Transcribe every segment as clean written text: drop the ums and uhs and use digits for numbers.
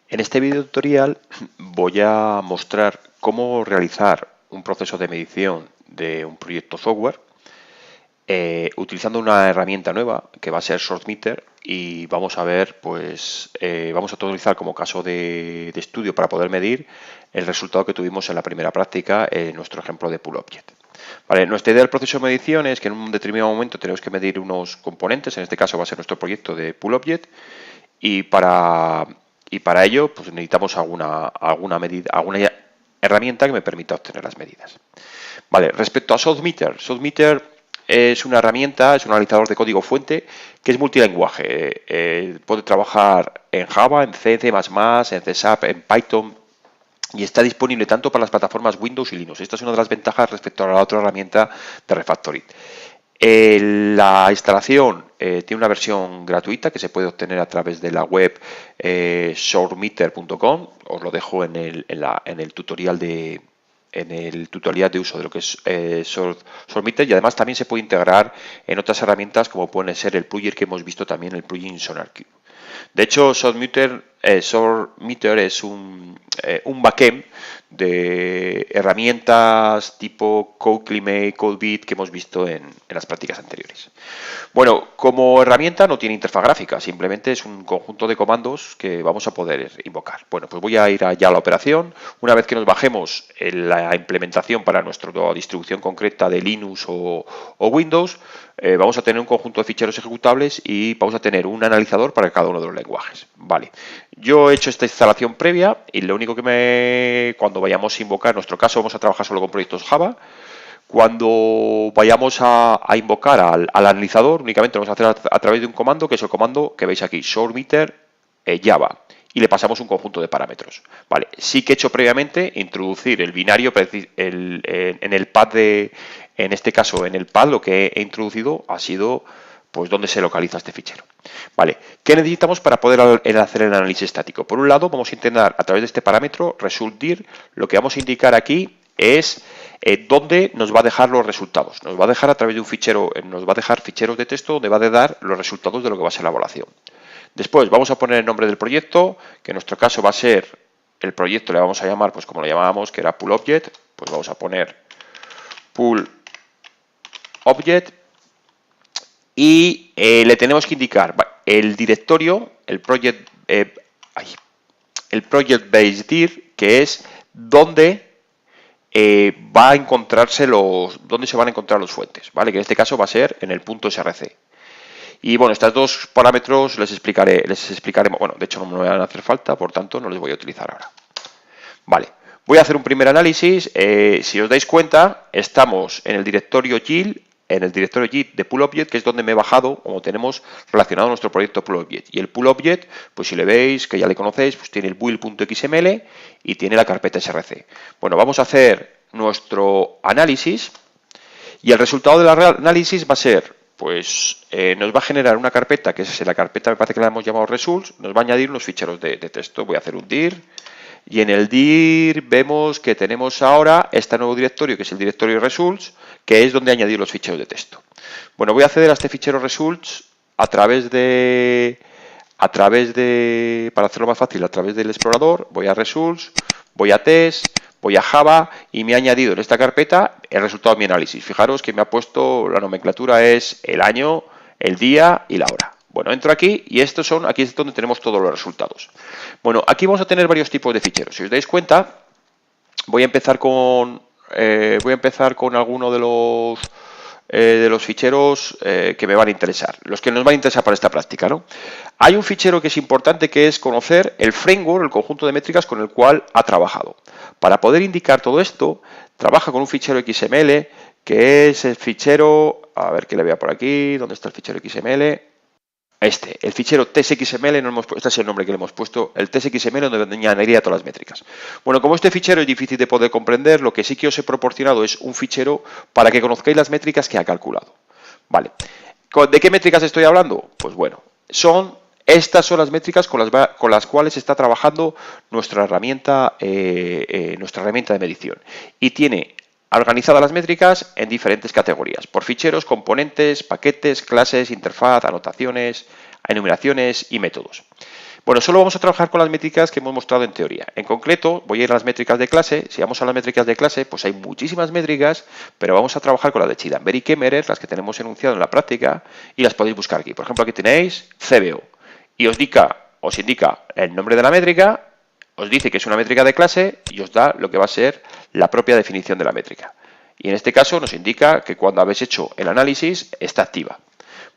En este video tutorial voy a mostrar cómo realizar un proceso de medición de un proyecto software utilizando una herramienta nueva que va a ser SourceMeter, y vamos a ver, pues, vamos a utilizar como caso de estudio para poder medir el resultado que tuvimos en la primera práctica en nuestro ejemplo de PoolObject. Vale, nuestra idea del proceso de medición es que en un determinado momento tenemos que medir unos componentes, en este caso va a ser nuestro proyecto de PoolObject, y para ello pues necesitamos alguna medida, alguna herramienta que me permita obtener las medidas. Vale, respecto a SourceMeter, SourceMeter es una herramienta, es un analizador de código fuente que es multilenguaje. Puede trabajar en Java, en C, C++, en C Sharp, en Python, y está disponible tanto para las plataformas Windows y Linux. Esta es una de las ventajas respecto a la otra herramienta de Refactory. La instalación tiene una versión gratuita que se puede obtener a través de la web sourcemeter.com. Os lo dejo en el tutorial de uso de lo que es SourceMeter, y además también se puede integrar en otras herramientas como pueden ser el plugin que hemos visto también, el plugin SonarQube. De hecho, SourceMeter es un backend de herramientas tipo CodeClimate, CodeBeat que hemos visto en las prácticas anteriores. Bueno, como herramienta no tiene interfaz gráfica, simplemente es un conjunto de comandos que vamos a poder invocar. Bueno, pues voy a ir ya a la operación. Una vez que nos bajemos la implementación para nuestra distribución concreta de Linux o Windows, vamos a tener un conjunto de ficheros ejecutables y vamos a tener un analizador para cada uno de los lenguajes. Vale, yo he hecho esta instalación previa y lo único que cuando vayamos a invocar, en nuestro caso vamos a trabajar solo con proyectos Java. Cuando vayamos a invocar al analizador, únicamente lo vamos a hacer a través de un comando, que es el comando que veis aquí, SourceMeter Java, y le pasamos un conjunto de parámetros. Vale, sí que he hecho previamente introducir el binario en el pad en este caso en el pad lo que he introducido ha sido pues dónde se localiza este fichero. Vale, ¿qué necesitamos para poder hacer el análisis estático? Por un lado, vamos a intentar a través de este parámetro resultir, lo que vamos a indicar aquí es dónde nos va a dejar los resultados. Nos va a dejar a través de un fichero, nos va a dejar ficheros de texto donde va a dar los resultados de lo que va a ser la evaluación. Después vamos a poner el nombre del proyecto, que en nuestro caso va a ser el proyecto, le vamos a llamar pues como lo llamábamos, que era PoolObject, pues vamos a poner PoolObject, y le tenemos que indicar el directorio, el project based dir, que es donde va a encontrarse donde se van a encontrar los fuentes, ¿vale? Que en este caso va a ser en el punto .src. Y bueno, estos dos parámetros les explicaremos, bueno, de hecho no me van a hacer falta, por tanto no les voy a utilizar ahora. Vale, voy a hacer un primer análisis. Si os dais cuenta, estamos en el directorio git, de PoolObject, que es donde me he bajado, como tenemos relacionado nuestro proyecto PoolObject. Y el PoolObject, pues si le veis, que ya le conocéis, pues tiene el build.xml y tiene la carpeta src. Bueno, vamos a hacer nuestro análisis y el resultado del análisis va a ser, pues nos va a generar una carpeta, que es la carpeta, me parece que la hemos llamado results, nos va a añadir unos ficheros de texto. Voy a hacer un dir. Y en el dir vemos que tenemos ahora este nuevo directorio, que es el directorio results, que es donde añadir los ficheros de texto. Bueno, voy a acceder a este fichero results para hacerlo más fácil, a través del explorador. Voy a results, voy a test, voy a Java y me ha añadido en esta carpeta el resultado de mi análisis. Fijaros que me ha puesto, la nomenclatura es el año, el día y la hora. Bueno, entro aquí y aquí es donde tenemos todos los resultados. Bueno, aquí vamos a tener varios tipos de ficheros. Si os dais cuenta, voy a empezar con alguno de los ficheros que me van a interesar, los que nos van a interesar para esta práctica, ¿no? Hay un fichero que es importante, que es conocer el framework, el conjunto de métricas con el cual ha trabajado. Para poder indicar todo esto, trabaja con un fichero XML, que es el fichero, a ver que le vea por aquí, ¿dónde está el fichero XML? El fichero tsxml, este es el nombre que le hemos puesto, el tsxml, donde añadiría todas las métricas. Bueno, como este fichero es difícil de poder comprender, lo que sí que os he proporcionado es un fichero para que conozcáis las métricas que ha calculado. Vale, ¿de qué métricas estoy hablando? Pues bueno, estas son las métricas con las cuales está trabajando nuestra herramienta de medición. Y tiene organizadas las métricas en diferentes categorías, por ficheros, componentes, paquetes, clases, interfaz, anotaciones, enumeraciones y métodos. Bueno, solo vamos a trabajar con las métricas que hemos mostrado en teoría. En concreto, voy a ir a las métricas de clase. Si vamos a las métricas de clase, pues hay muchísimas métricas, pero vamos a trabajar con las de Chidanberry y Kemmerer, las que tenemos enunciado en la práctica, y las podéis buscar aquí. Por ejemplo, aquí tenéis CBO, y os indica el nombre de la métrica, os dice que es una métrica de clase, y os da lo que va a ser la propia definición de la métrica. Y en este caso nos indica que cuando habéis hecho el análisis, está activa.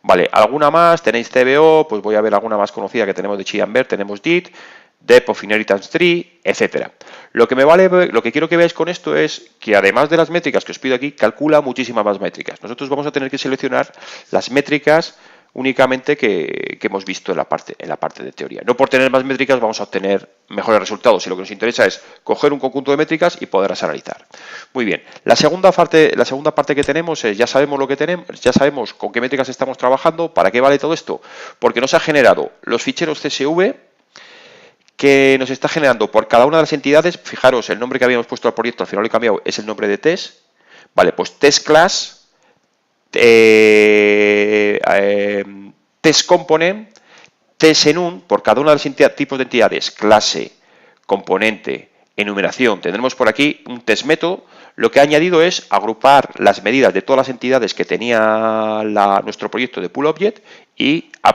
Vale, ¿alguna más? Tenéis CBO, pues voy a ver alguna más conocida que tenemos de Chidanberry, tenemos DIT, Depth of Inheritance Tree, etcétera. Lo que quiero que veáis con esto es que además de las métricas que os pido aquí, calcula muchísimas más métricas. Nosotros vamos a tener que seleccionar las métricas únicamente que hemos visto en la parte de teoría. No por tener más métricas vamos a obtener mejores resultados, y lo que nos interesa es coger un conjunto de métricas y poderlas analizar. Muy bien, la segunda parte que tenemos es, ya sabemos lo que tenemos, ya sabemos con qué métricas estamos trabajando. ¿Para qué vale todo esto? Porque nos ha generado los ficheros CSV que nos está generando por cada una de las entidades. Fijaros, el nombre que habíamos puesto al proyecto, al final lo he cambiado, es el nombre de test. Vale, pues test class, test component, test enum, por cada una de los tipos de entidades, clase, componente, enumeración. Tendremos por aquí un test método. Lo que ha añadido es agrupar las medidas de todas las entidades que tenía nuestro proyecto de Pool Object, y ha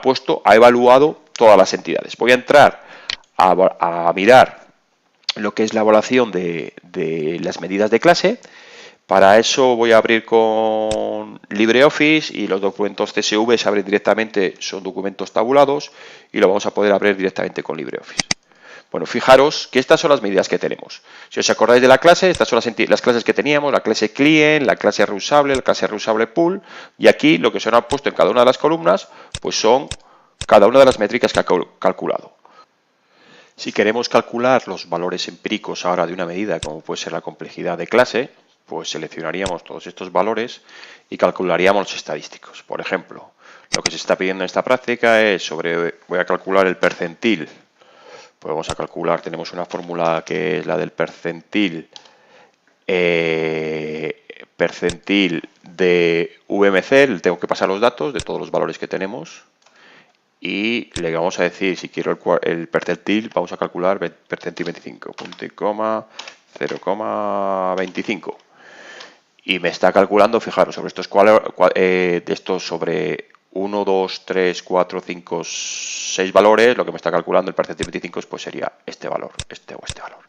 evaluado todas las entidades. Voy a entrar a mirar lo que es la evaluación de las medidas de clase. Para eso voy a abrir con LibreOffice, y los documentos CSV se abren directamente, son documentos tabulados, y lo vamos a poder abrir directamente con LibreOffice. Bueno, fijaros que estas son las medidas que tenemos. Si os acordáis de la clase, estas son las clases que teníamos: la clase client, la clase reusable, la clase reusable pool, y aquí lo que se han puesto en cada una de las columnas, pues son cada una de las métricas que ha calculado. Si queremos calcular los valores empíricos ahora de una medida, como puede ser la complejidad de clase, pues seleccionaríamos todos estos valores y calcularíamos los estadísticos. Por ejemplo, lo que se está pidiendo en esta práctica es voy a calcular el percentil. Pues vamos a calcular, tenemos una fórmula que es la del percentil de VMC. Le tengo que pasar los datos de todos los valores que tenemos, y le vamos a decir, si quiero el percentil, vamos a calcular percentil 25, punto y coma, 0,25. Y me está calculando, fijaros, sobre estos sobre 1, 2, 3, 4, 5, 6 valores, lo que me está calculando el percentil 25 pues sería este valor, este o este valor.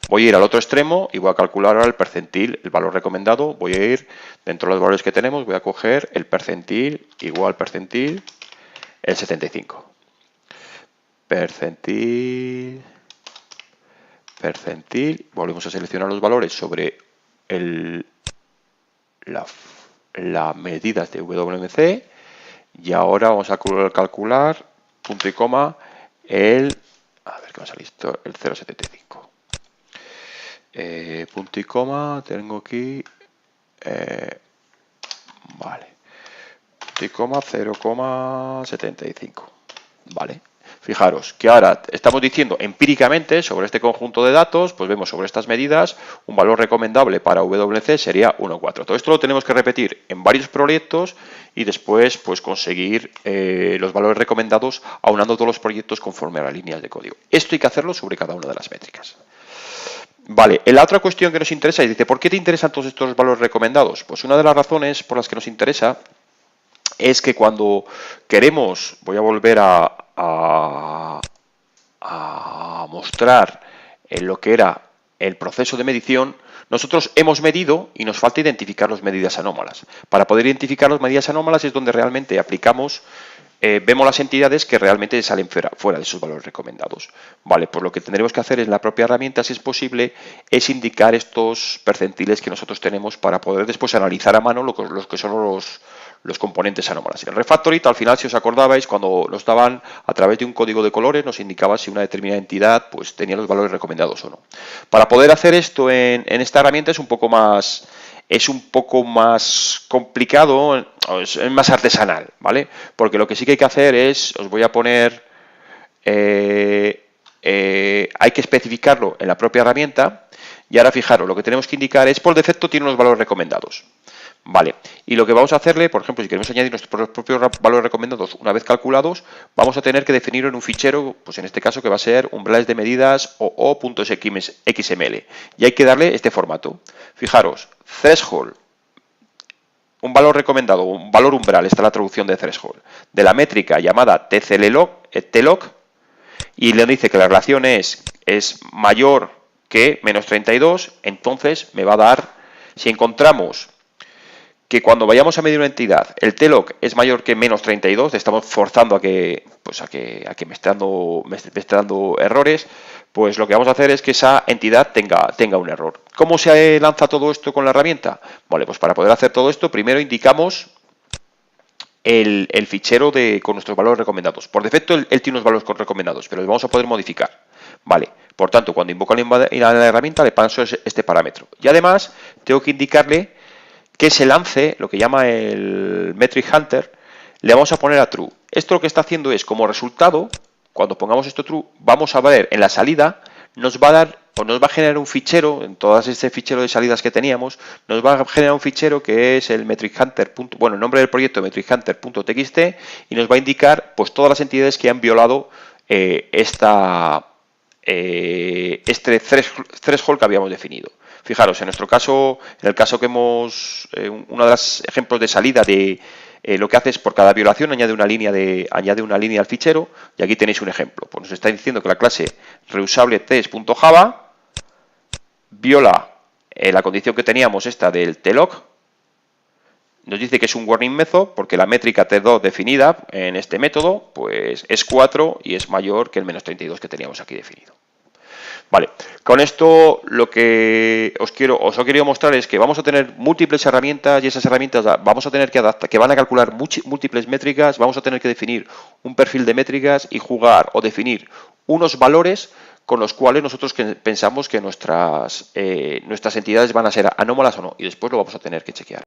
Voy a ir al otro extremo y voy a calcular ahora el percentil, el valor recomendado. Voy a ir dentro de los valores que tenemos, voy a coger el percentil igual percentil, el 75. Percentil, volvemos a seleccionar los valores sobre las medidas de WMC, y ahora vamos a calcular punto y coma a ver qué me ha salido, el 0,75. Punto y coma, tengo aquí, vale, punto y coma 0,75, vale. Fijaros que ahora estamos diciendo empíricamente sobre este conjunto de datos, pues vemos sobre estas medidas un valor recomendable para WC sería 1,4. Todo esto lo tenemos que repetir en varios proyectos y después pues conseguir los valores recomendados aunando todos los proyectos conforme a las líneas de código. Esto hay que hacerlo sobre cada una de las métricas. Vale, la otra cuestión que nos interesa es, dice, ¿por qué te interesan todos estos valores recomendados? Pues una de las razones por las que nos interesa es que cuando queremos, voy a volver a mostrar lo que era el proceso de medición, nosotros hemos medido y nos falta identificar las medidas anómalas. Para poder identificar las medidas anómalas es donde realmente aplicamos, vemos las entidades que realmente salen fuera de esos valores recomendados. Vale, pues lo que tendremos que hacer en la propia herramienta, si es posible, es indicar estos percentiles que nosotros tenemos para poder después analizar a mano los que son los componentes anómalas. El refactoring, al final, si os acordabais, cuando nos daban a través de un código de colores, nos indicaba si una determinada entidad pues tenía los valores recomendados o no. Para poder hacer esto en esta herramienta es un poco más complicado, es más artesanal, ¿vale? Porque lo que sí que hay que hacer es, os voy a poner, hay que especificarlo en la propia herramienta, Y ahora fijaros, lo que tenemos que indicar es, por defecto tiene unos valores recomendados. Vale, y lo que vamos a hacerle, por ejemplo, si queremos añadir nuestros propios valores recomendados una vez calculados, vamos a tener que definirlo en un fichero, pues en este caso que va a ser umbrales de medidas o.xml. Y hay que darle este formato. Fijaros, threshold, un valor recomendado, un valor umbral, esta es la traducción de threshold, de la métrica llamada tloc, y le dice que la relación es mayor que menos 32, entonces me va a dar, si encontramos que cuando vayamos a medir una entidad, el tloc es mayor que menos 32, le estamos forzando a que me esté dando errores, pues lo que vamos a hacer es que esa entidad tenga un error. ¿Cómo se lanza todo esto con la herramienta? Vale, pues para poder hacer todo esto, primero indicamos el fichero con nuestros valores recomendados. Por defecto, él tiene unos valores recomendados, pero los vamos a poder modificar. Vale, por tanto, cuando invoco la herramienta, le paso este parámetro. Y además, tengo que indicarle que se lance lo que llama el Metric Hunter, le vamos a poner a true. Esto lo que está haciendo es, como resultado, cuando pongamos esto true, vamos a ver en la salida, nos va a dar o nos va a generar un fichero, en todo este fichero de salidas que teníamos, nos va a generar un fichero que es el Metric Hunter, el nombre del proyecto metrichunter.txt, y nos va a indicar pues todas las entidades que han violado este threshold que habíamos definido. Fijaros, en nuestro caso, en el caso que uno de los ejemplos de salida de lo que hace es por cada violación añade una línea al fichero, y aquí tenéis un ejemplo. Pues nos está diciendo que la clase reusabletest.java viola la condición que teníamos esta del tloc. Nos dice que es un warning method porque la métrica T2 definida en este método pues es 4 y es mayor que el menos 32 que teníamos aquí definido. Vale, con esto lo que os he querido mostrar es que vamos a tener múltiples herramientas y esas herramientas vamos a tener que adaptar, que van a calcular múltiples métricas, vamos a tener que definir un perfil de métricas y jugar o definir unos valores con los cuales nosotros pensamos que nuestras entidades van a ser anómalas o no, y después lo vamos a tener que chequear.